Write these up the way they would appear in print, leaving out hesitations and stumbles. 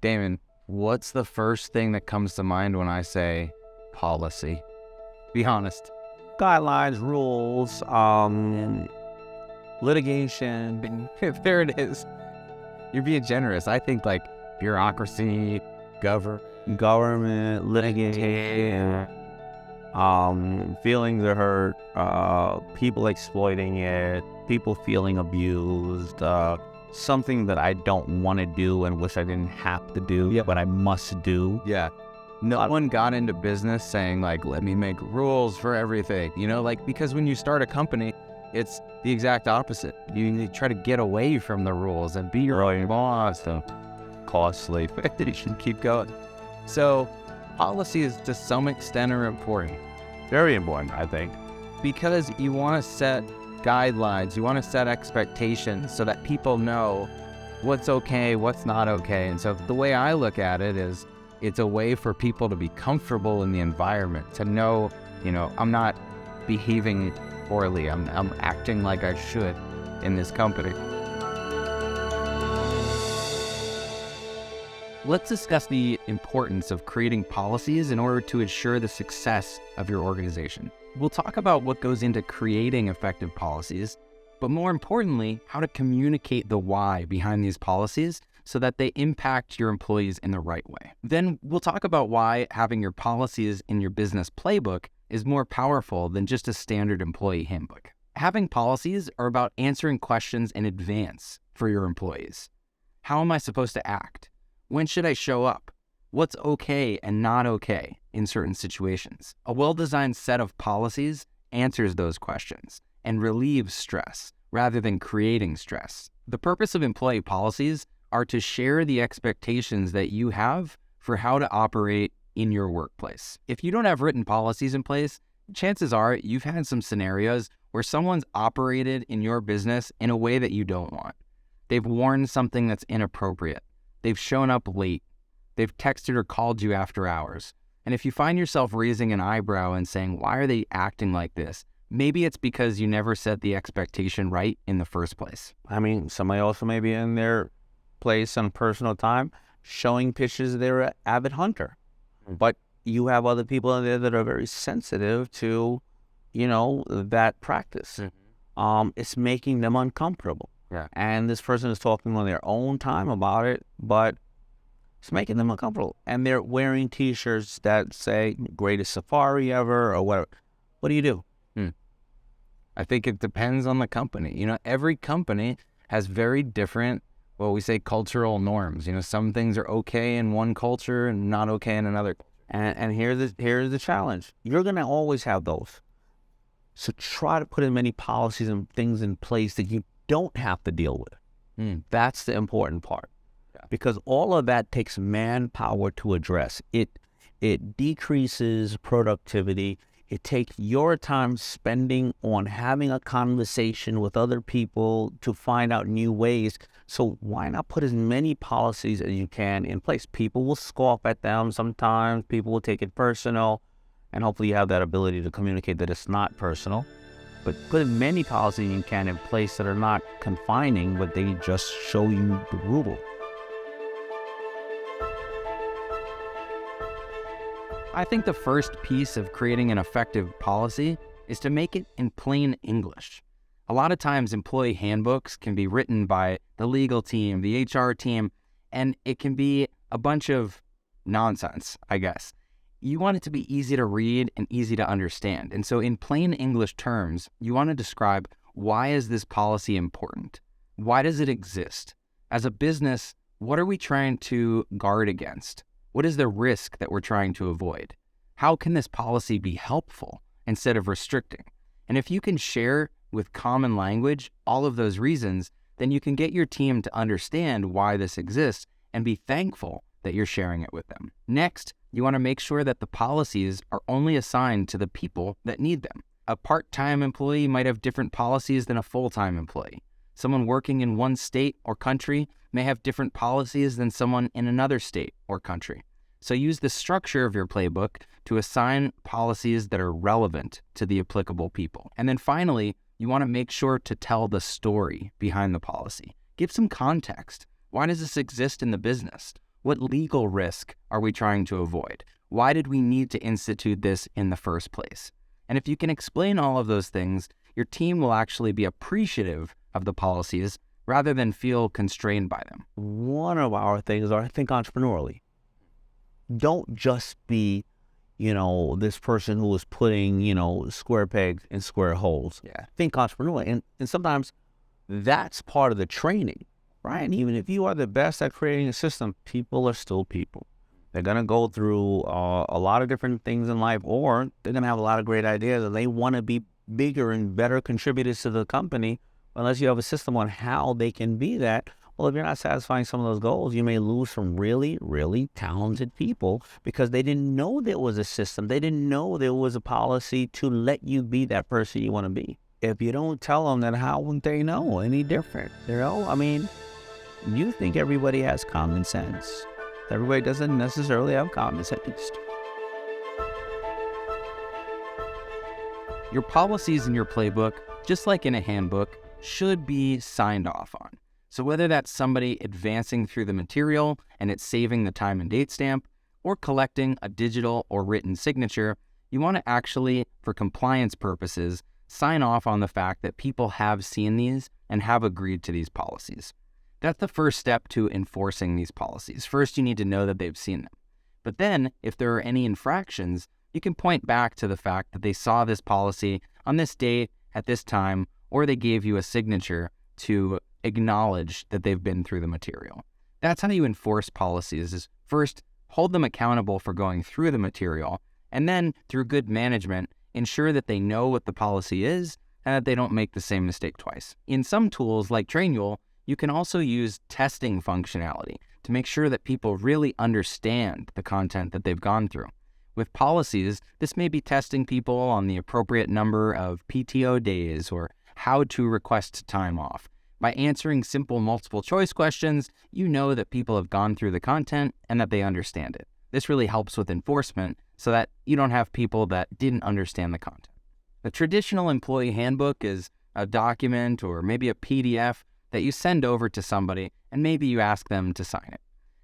Daymond, what's the first thing that comes to mind when I say policy? Be honest. Guidelines, rules, litigation. There it is. You're being generous. I think like bureaucracy, government, litigation, feelings are hurt, people exploiting it, people feeling abused, something that I don't want to do and wish I didn't have to do, but I must do. Yeah. No one got into business saying like, let me make rules for everything, like, because when you start a company, it's the exact opposite. You try to get away from the rules and be your own boss. So costly, but you should keep going. So policies to some extent are important. Very important, I think. Because you want to set guidelines, you want to set expectations so that people know what's okay, what's not okay. And so the way I look at it is it's a way for people to be comfortable in the environment, to know, I'm not behaving poorly, I'm acting like I should in this company. Let's discuss the importance of creating policies in order to ensure the success of your organization. We'll talk about what goes into creating effective policies, but more importantly, how to communicate the why behind these policies so that they impact your employees in the right way. Then we'll talk about why having your policies in your business playbook is more powerful than just a standard employee handbook. Having policies are about answering questions in advance for your employees. How am I supposed to act? When should I show up? What's okay and not okay in certain situations? A well-designed set of policies answers those questions and relieves stress rather than creating stress. The purpose of employee policies are to share the expectations that you have for how to operate in your workplace. If you don't have written policies in place, chances are you've had some scenarios where someone's operated in your business in a way that you don't want. They've worn something that's inappropriate. They've shown up late. They've texted or called you after hours. And if you find yourself raising an eyebrow and saying, why are they acting like this? Maybe it's because you never set the expectation right in the first place. I mean, somebody also may be in their place on personal time showing pictures they're an avid hunter. But you have other people in there that are very sensitive to, that practice. It's making them uncomfortable. Yeah. And this person is talking on their own time about it, but it's making them uncomfortable. And they're wearing T-shirts that say greatest safari ever or whatever. What do you do? I think it depends on the company. Every company has very different, we say cultural norms. Some things are okay in one culture and not okay in another. And here's the challenge. You're going to always have those. So try to put as many policies and things in place that you don't have to deal with. That's the important part. Yeah. Because all of that takes manpower to address. It decreases productivity. It takes your time spending on having a conversation with other people to find out new ways. So why not put as many policies as you can in place? People will scoff at them sometimes. People will take it personal. And hopefully you have that ability to communicate that it's not personal. But put as many policies you can in place that are not confining, but they just show you the rule. I think the first piece of creating an effective policy is to make it in plain English. A lot of times employee handbooks can be written by the legal team, the HR team, and it can be a bunch of nonsense, I guess. You want it to be easy to read and easy to understand. And so in plain English terms, you want to describe, why is this policy important? Why does it exist? As a business, what are we trying to guard against? What is the risk that we're trying to avoid? How can this policy be helpful instead of restricting? And if you can share with common language all of those reasons, then you can get your team to understand why this exists and be thankful that you're sharing it with them. Next, you want to make sure that the policies are only assigned to the people that need them. A part-time employee might have different policies than a full-time employee. Someone working in one state or country may have different policies than someone in another state or country. So use the structure of your playbook to assign policies that are relevant to the applicable people. And then finally, you want to make sure to tell the story behind the policy. Give some context. Why does this exist in the business? What legal risk are we trying to avoid? Why did we need to institute this in the first place? And if you can explain all of those things, your team will actually be appreciative of the policies rather than feel constrained by them. One of our things are, think entrepreneurially. Don't just be, this person who is putting, square pegs in square holes. Yeah. Think entrepreneurially. And sometimes that's part of the training, right? And even if you are the best at creating a system, people are still people. They're going to go through a lot of different things in life, or they're going to have a lot of great ideas and they want to be bigger and better contributors to the company. Unless you have a system on how they can be that, well, if you're not satisfying some of those goals, you may lose some really, really talented people because they didn't know there was a system. They didn't know there was a policy to let you be that person you want to be. If you don't tell them that, how would they know any different? You think everybody has common sense. Everybody doesn't necessarily have common sense. Your policies in your playbook, just like in a handbook, should be signed off on. So whether that's somebody advancing through the material and it's saving the time and date stamp, or collecting a digital or written signature, you want to actually, for compliance purposes, sign off on the fact that people have seen these and have agreed to these policies. That's the first step to enforcing these policies. First, you need to know that they've seen them. But then, if there are any infractions, you can point back to the fact that they saw this policy on this date, at this time, or they gave you a signature to acknowledge that they've been through the material. That's how you enforce policies, is first, hold them accountable for going through the material, and then, through good management, ensure that they know what the policy is and that they don't make the same mistake twice. In some tools, like Trainual, you can also use testing functionality to make sure that people really understand the content that they've gone through. With policies, this may be testing people on the appropriate number of PTO days or how to request time off. By answering simple multiple choice questions, you know that people have gone through the content and that they understand it. This really helps with enforcement so that you don't have people that didn't understand the content. The traditional employee handbook is a document or maybe a PDF that you send over to somebody and maybe you ask them to sign it.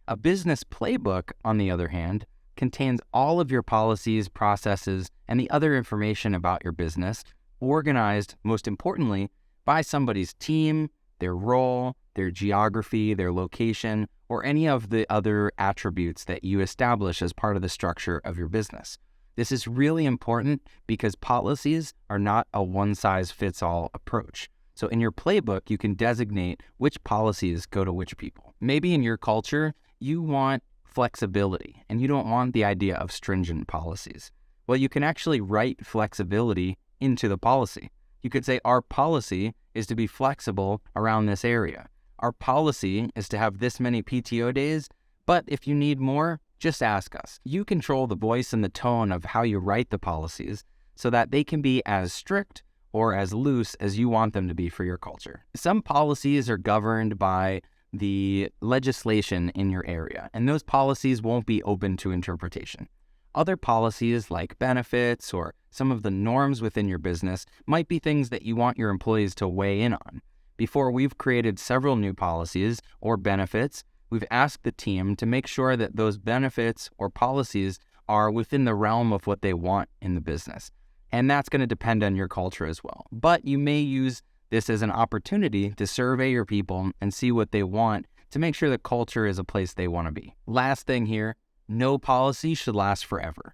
A business playbook, on the other hand, contains all of your policies, processes, and the other information about your business, organized, most importantly, by somebody's team, their role, their geography, their location, or any of the other attributes that you establish as part of the structure of your business. This is really important because policies are not a one-size-fits-all approach. So in your playbook, you can designate which policies go to which people. Maybe in your culture, you want flexibility and you don't want the idea of stringent policies. Well, you can actually write flexibility into the policy. You could say, our policy is to be flexible around this area. Our policy is to have this many PTO days, but if you need more, just ask us. You control the voice and the tone of how you write the policies so that they can be as strict or as loose as you want them to be for your culture. Some policies are governed by the legislation in your area, and those policies won't be open to interpretation. Other policies like benefits or some of the norms within your business might be things that you want your employees to weigh in on. Before we've created several new policies or benefits, we've asked the team to make sure that those benefits or policies are within the realm of what they want in the business. And that's going to depend on your culture as well. But you may use this as an opportunity to survey your people and see what they want to make sure that culture is a place they want to be. Last thing here, no policy should last forever.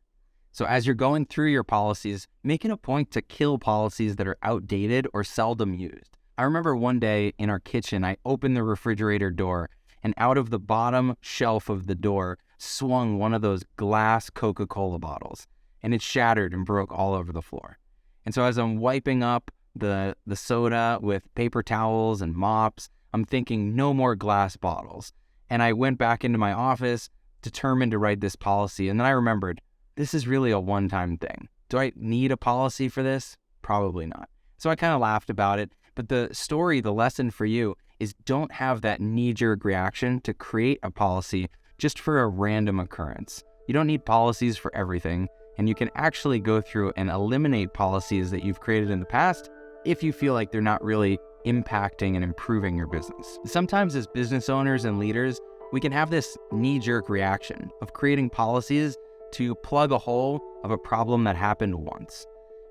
So as you're going through your policies, make it a point to kill policies that are outdated or seldom used. I remember one day in our kitchen, I opened the refrigerator door and out of the bottom shelf of the door swung one of those glass Coca-Cola bottles, and it shattered and broke all over the floor. And so as I'm wiping up the soda with paper towels and mops, I'm thinking no more glass bottles. And I went back into my office determined to write this policy. And then I remembered, this is really a one-time thing. Do I need a policy for this? Probably not. So I kind of laughed about it. But the story, the lesson for you is don't have that knee-jerk reaction to create a policy just for a random occurrence. You don't need policies for everything. And you can actually go through and eliminate policies that you've created in the past if you feel like they're not really impacting and improving your business. Sometimes as business owners and leaders, We can have this knee-jerk reaction of creating policies to plug a hole of a problem that happened once.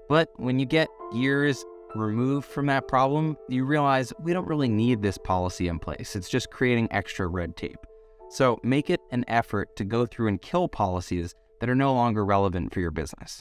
But when you get years removed from that problem, you realize we don't really need this policy in place. It's just creating extra red tape. So make it an effort to go through and kill policies that are no longer relevant for your business.